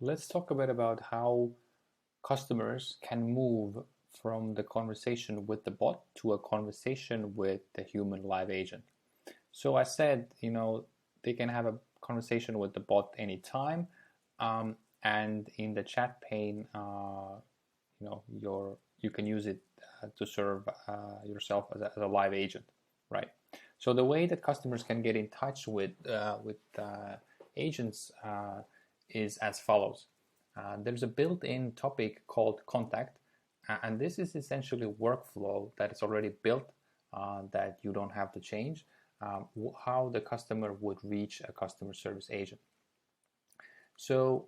Let's talk a bit about how customers can move from the conversation with the bot to a conversation with the human live agent. So I said, they can have a conversation with the bot anytime, and in the chat pane, you can use it to serve yourself as a live agent, right? So the way that customers can get in touch with agents is as follows. There's a built-in topic called contact, and this is essentially a workflow that is already built that you don't have to change, how the customer would reach a customer service agent. So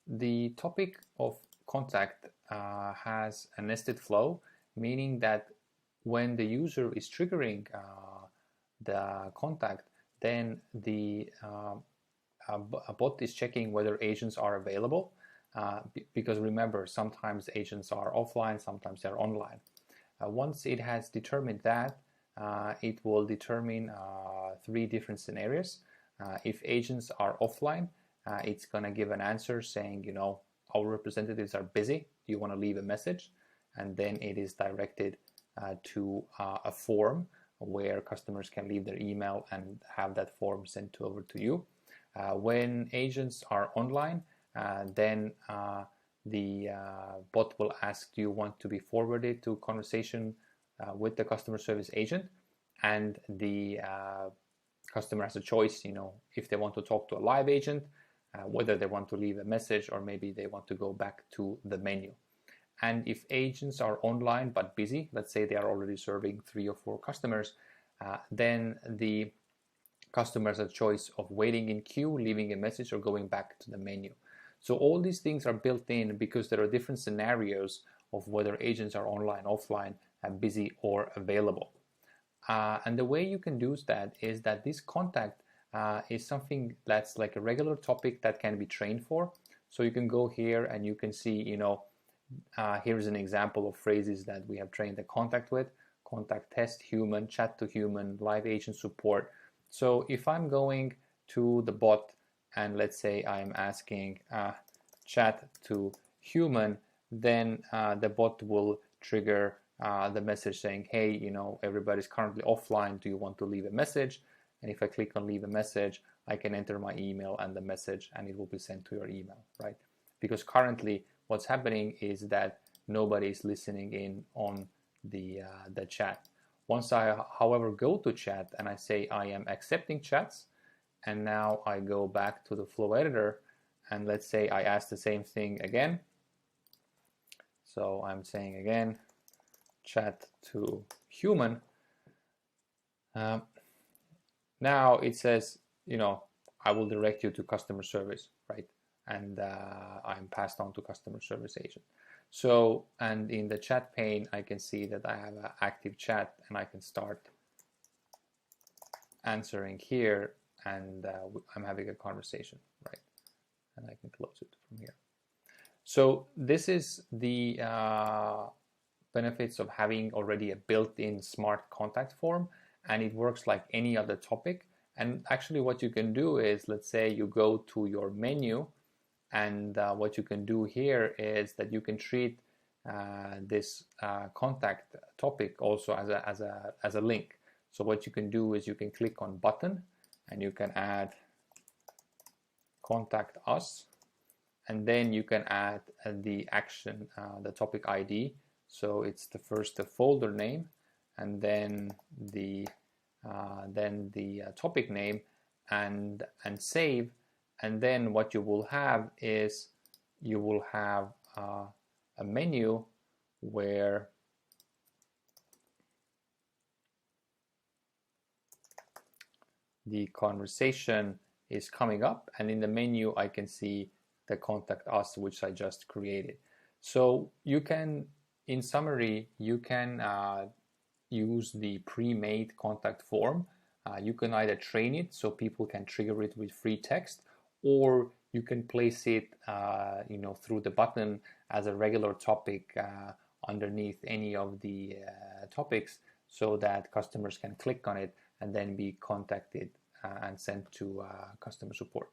the topic of contact has a nested flow, meaning that when the user is triggering the contact, then a bot is checking whether agents are available, because remember, sometimes agents are offline, sometimes they're online. Once it has determined that, it will determine three different scenarios. If agents are offline, it's going to give an answer saying, our representatives are busy, do you want to leave a message? And then it is directed to a form where customers can leave their email and have that form sent over to you. When agents are online, then the bot will ask, do you want to be forwarded to conversation with the customer service agent? And the customer has a choice, if they want to talk to a live agent, whether they want to leave a message, or maybe they want to go back to the menu. And if agents are online but busy, let's say they are already serving 3 or 4 customers, then the customer has a choice of waiting in queue, leaving a message, or going back to the menu. So all these things are built in because there are different scenarios of whether agents are online, offline, busy, or available. And the way you can do that is that this contact is something that's like a regular topic that can be trained for. So you can go here and you can see, here's an example of phrases that we have trained the contact with: contact test, human, chat to human, live agent support. So if I'm going to the bot and let's say I'm asking chat to human, then the bot will trigger the message saying, hey, everybody's currently offline, do you want to leave a message? And if I click on leave a message, I can enter my email and the message, and it will be sent to your email, right? Because currently what's happening is that nobody is listening in on the chat. Once I, however, go to chat and I say I am accepting chats, and now I go back to the flow editor, and let's say I ask the same thing again. So I'm saying again, chat to human. Now it says, I will direct you to customer service, right? And I'm passed on to customer service agent. So, and in the chat pane, I can see that I have an active chat, and I can start answering here, and I'm having a conversation, right? And I can close it from here. So this is the benefits of having already a built-in smart contact form, and it works like any other topic. And actually what you can do is, let's say you go to your menu, and what you can do here is that you can treat this contact topic also as a link. So what you can do is you can click on button, and you can add contact us, and then you can add the action, the topic ID. So it's the first the folder name, and then the topic name, and save. And then what you will have is you will have a menu where the conversation is coming up, and in the menu I can see the contact us, which I just created. So you can, in summary, you can use the pre-made contact form. You can either train it so people can trigger it with free text, or you can place it through the button as a regular topic underneath any of the topics, so that customers can click on it and then be contacted and sent to customer support.